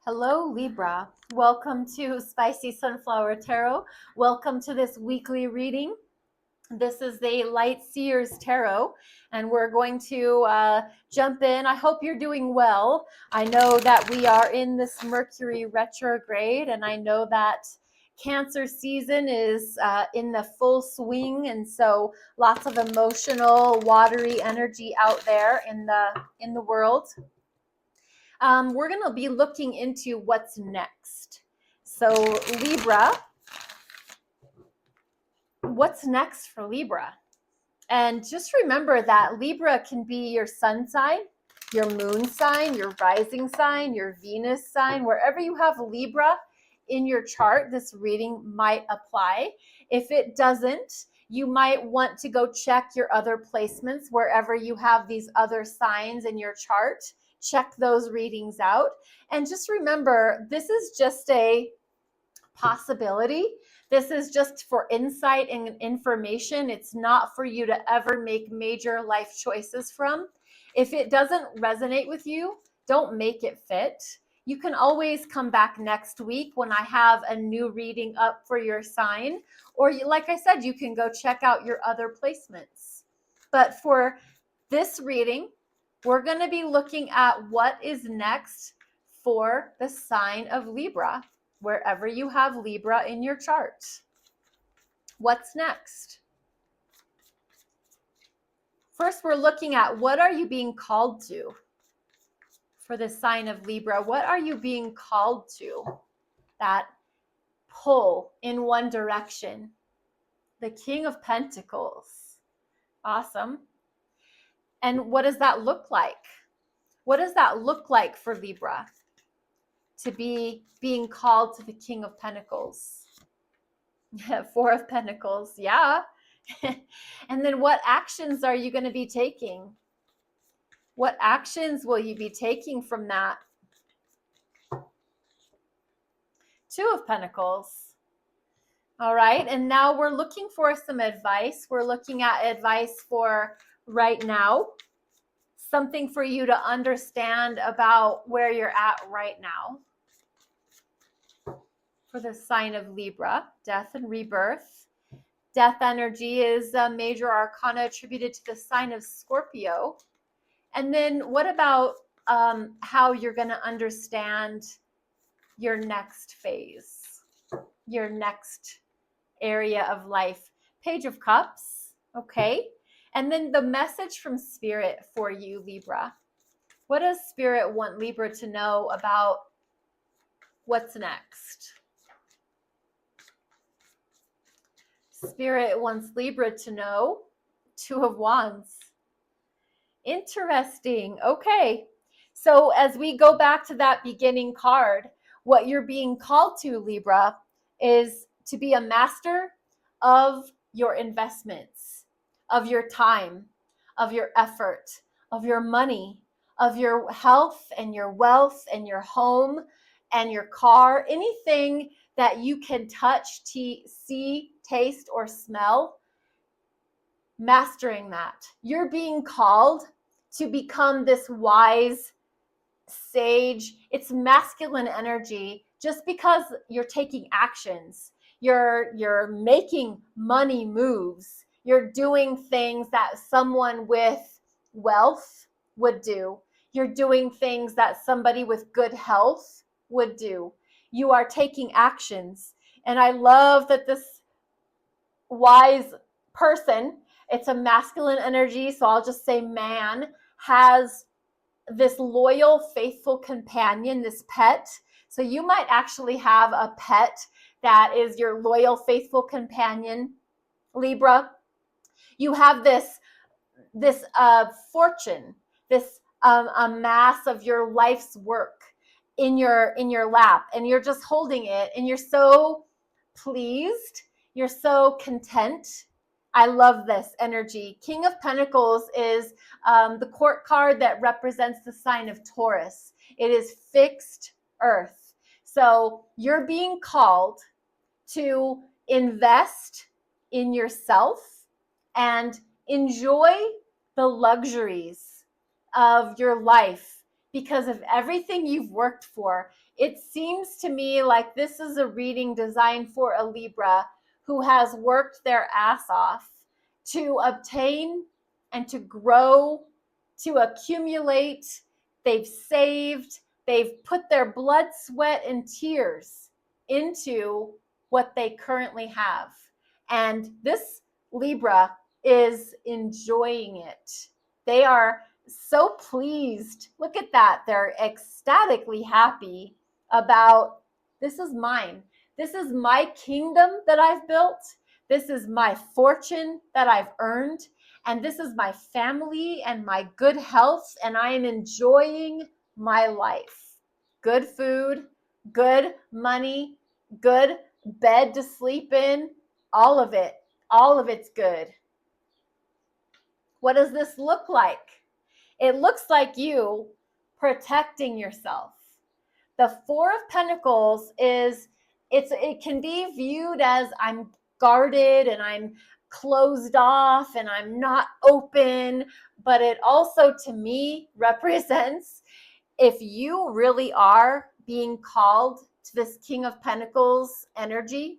Hello, Libra. Welcome to Spicy Sunflower Tarot. Welcome to this weekly reading. This is the Light Seer's Tarot, and we're going to jump in. I hope you're doing well. I know that we are in this Mercury retrograde, and I know that Cancer season is in the full swing, and so lots of emotional, watery energy out there in the world. We're going to be looking into what's next. So Libra, what's next for Libra? And just remember that Libra can be your sun sign, your moon sign, your rising sign, your Venus sign. Wherever you have Libra in your chart, this reading might apply. If it doesn't, you might want to go check your other placements wherever you have these other signs in your chart. Check those readings out. And just remember, this is just a possibility. This is just for insight and information. It's not for you to ever make major life choices from. If it doesn't resonate with you, don't make it fit. You can always come back next week when I have a new reading up for your sign. Or like I said, you can go check out your other placements. But for this reading, we're going to be looking at what is next for the sign of Libra, wherever you have Libra in your chart. What's next? First, we're looking at what are you being called to for the sign of Libra? What are you being called to? That pull in one direction. The King of Pentacles. Awesome. And what does that look like? What does that look like for Libra to be being called to the King of Pentacles? Four of Pentacles, yeah. And then what actions are you going to be taking? What actions will you be taking from that? Two of Pentacles. All right, and now we're looking for some advice. We're looking at advice for right now. Something for you to understand about where you're at right now. For the sign of Libra, death and rebirth. Death energy is a major arcana attributed to the sign of Scorpio. And then what about how you're going to understand your next phase, your next area of life? Page of Cups, okay? And then the message from Spirit for you, Libra. What does Spirit want Libra to know about what's next? Spirit wants Libra to know Two of Wands. Interesting. Okay. So as we go back to that beginning card, what you're being called to, Libra, is to be a master of your investments, of your time, of your effort, of your money, of your health and your wealth and your home and your car, anything that you can touch, see, taste, or smell. Mastering that. You're being called to become this wise sage. It's masculine energy. Just because you're taking actions, you're making money moves, you're doing things that someone with wealth would do. You're doing things that somebody with good health would do. You are taking actions. And I love that this wise person, it's a masculine energy, so I'll just say man, has this loyal, faithful companion, this pet. So you might actually have a pet that is your loyal, faithful companion, Libra. You have this fortune, this amass of your life's work in your lap, and you're just holding it, and you're so pleased, you're so content. I love this energy. King of Pentacles is the court card that represents the sign of Taurus. It is fixed earth. So you're being called to invest in yourself and enjoy the luxuries of your life. because of everything you've worked for. It seems to me like this is a reading designed for a Libra who has worked their ass off to obtain and to grow, to accumulate. They've saved, they've put their blood, sweat, and tears into what they currently have. And this Libra is enjoying it. They are so pleased. Look at that. They're ecstatically happy about, this is mine. This is my kingdom that I've built. This is my fortune that I've earned. And this is my family and my good health. And I am enjoying my life. Good food, good money, good bed to sleep in, all of it. All of it's good. What does this look like? It looks like you protecting yourself. The Four of Pentacles it can be viewed as I'm guarded and I'm closed off and I'm not open, but it also to me represents if you really are being called to this King of Pentacles energy,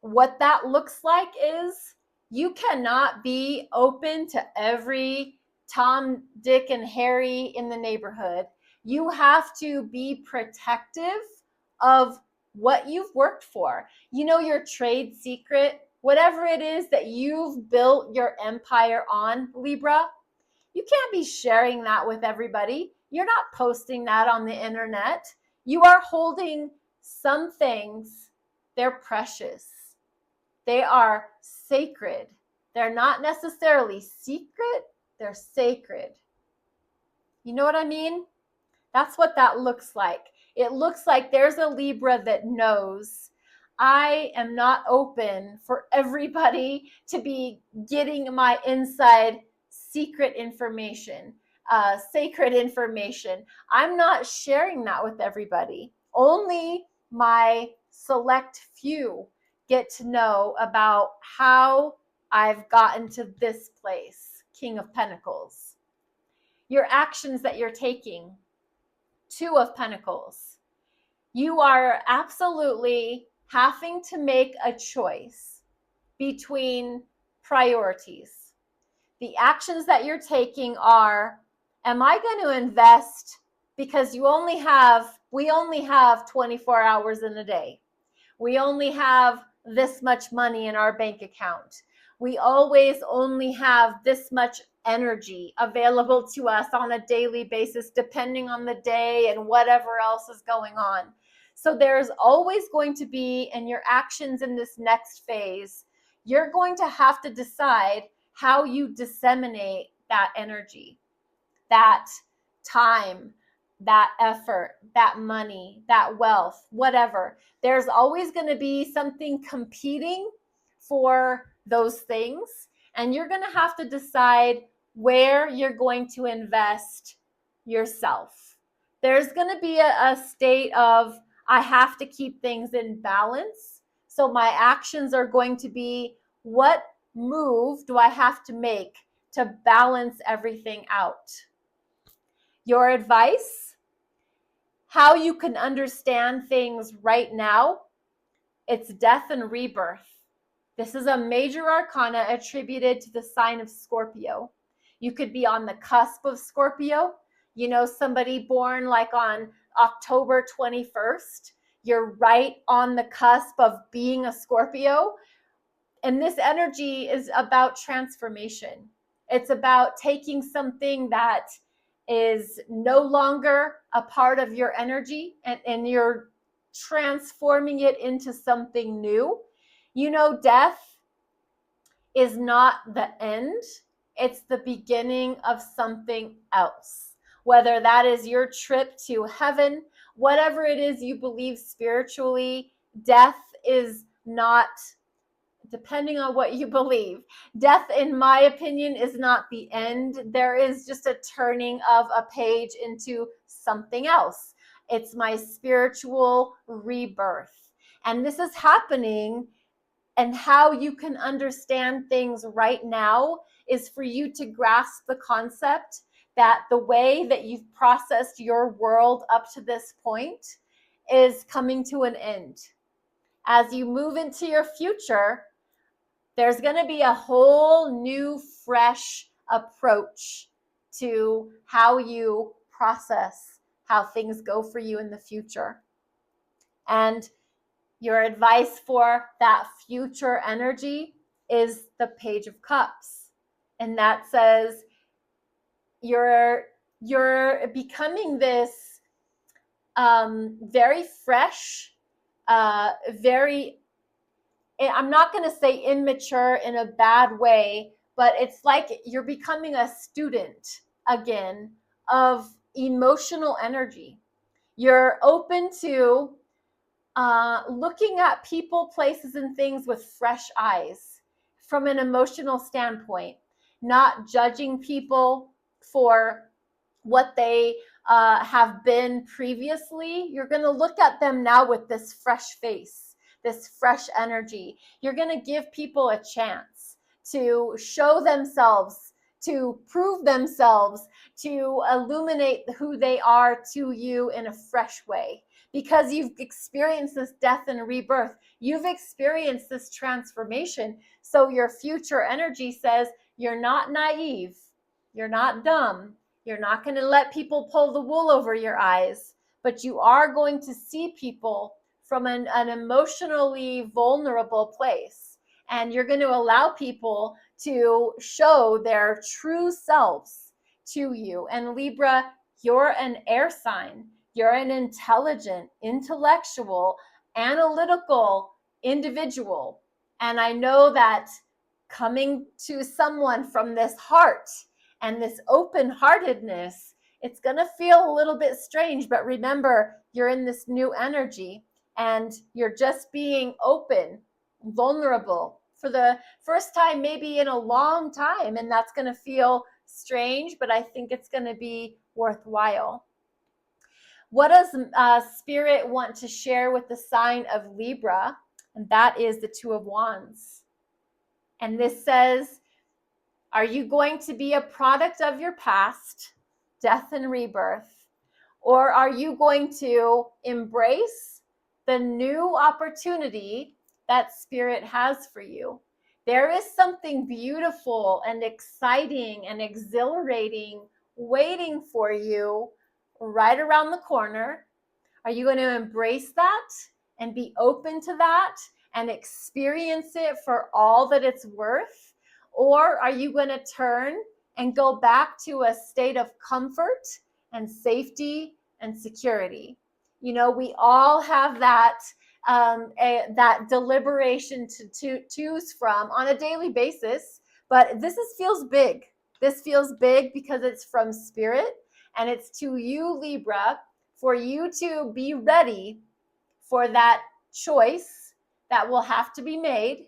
what that looks like is you cannot be open to every Tom, Dick, and Harry in the neighborhood. You have to be protective of what you've worked for. You know, your trade secret, whatever it is that you've built your empire on, Libra, you can't be sharing that with everybody. You're not posting that on the internet. You are holding some things, they're precious. They are sacred. They're not necessarily secret, they're sacred. You know what I mean? That's what that looks like. It looks like there's a Libra that knows I am not open for everybody to be getting my inside secret information, sacred information. I'm not sharing that with everybody. Only my select few get to know about how I've gotten to this place, King of Pentacles. Your actions that you're taking, Two of Pentacles. You are absolutely having to make a choice between priorities. The actions that you're taking are, am I going to invest because we only have 24 hours in a day. We only have this much money in our bank account. We always only have this much energy available to us on a daily basis, depending on the day and whatever else is going on. So there's always going to be, in your actions in this next phase, you're going to have to decide how you disseminate that energy, that time, that effort, that money, that wealth, whatever. There's always going to be something competing for those things. And you're going to have to decide where you're going to invest yourself. There's going to be a state of, I have to keep things in balance. So my actions are going to be, what move do I have to make to balance everything out? Your advice, how you can understand things right now, it's death and rebirth. This is a major arcana attributed to the sign of Scorpio. You could be on the cusp of Scorpio. You know, somebody born like on October 21st. You're right on the cusp of being a Scorpio. And this energy is about transformation. It's about taking something that is no longer a part of your energy and you're transforming it into something new. You know, death is not the end. It's the beginning of something else. Whether that is your trip to heaven, whatever it is you believe spiritually, death is not, depending on what you believe. Death, in my opinion, is not the end. There is just a turning of a page into something else. It's my spiritual rebirth. And this is happening, and how you can understand things right now is for you to grasp the concept that the way that you've processed your world up to this point is coming to an end. As you move into your future, there's going to be a whole new, fresh approach to how you process how things go for you in the future. And your advice for that future energy is the Page of Cups. And that says you're becoming this very fresh, very, I'm not going to say immature in a bad way, but it's like you're becoming a student again of emotional energy. You're open to looking at people, places, and things with fresh eyes from an emotional standpoint, not judging people for what they have been previously. You're going to look at them now with this fresh face, this fresh energy. You're going to give people a chance to show themselves, to prove themselves, to illuminate who they are to you in a fresh way. Because you've experienced this death and rebirth, you've experienced this transformation. So your future energy says you're not naive, you're not dumb, you're not going to let people pull the wool over your eyes, but you are going to see people from an emotionally vulnerable place. And you're going to allow people to show their true selves to you. And Libra, you're an air sign. You're an intelligent, intellectual, analytical individual. And I know that coming to someone from this heart and this open-heartedness, it's going to feel a little bit strange, but remember, you're in this new energy and you're just being open, vulnerable for the first time maybe in a long time. And that's going to feel strange, but I think it's going to be worthwhile. What does Spirit want to share with the sign of Libra? And that is the Two of Wands. And this says, are you going to be a product of your past, death and rebirth? Or are you going to embrace the new opportunity that Spirit has for you? There is something beautiful and exciting and exhilarating waiting for you right around the corner. Are you going to embrace that and be open to that and experience it for all that it's worth? Or are you going to turn and go back to a state of comfort and safety and security? You know, we all have that that deliberation to choose from on a daily basis, but feels big. This feels big because it's from Spirit, and it's to you, Libra, for you to be ready for that choice that will have to be made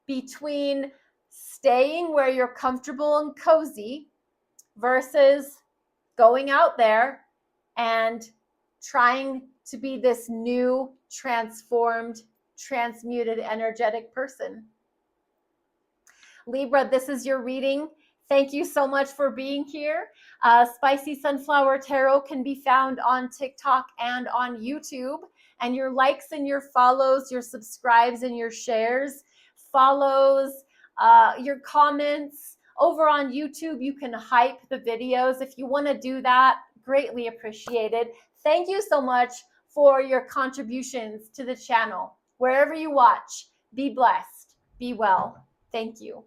between staying where you're comfortable and cozy versus going out there and trying to be this new, transformed, transmuted, energetic person. Libra, this is your reading. Thank you so much for being here. Spicy Sunflower Tarot can be found on TikTok and on YouTube. And your likes and your follows, your subscribes and your shares, follows, your comments over on YouTube, you can hype the videos. If you want to do that, greatly appreciated. Thank you so much for your contributions to the channel. Wherever you watch, be blessed, be well. Thank you.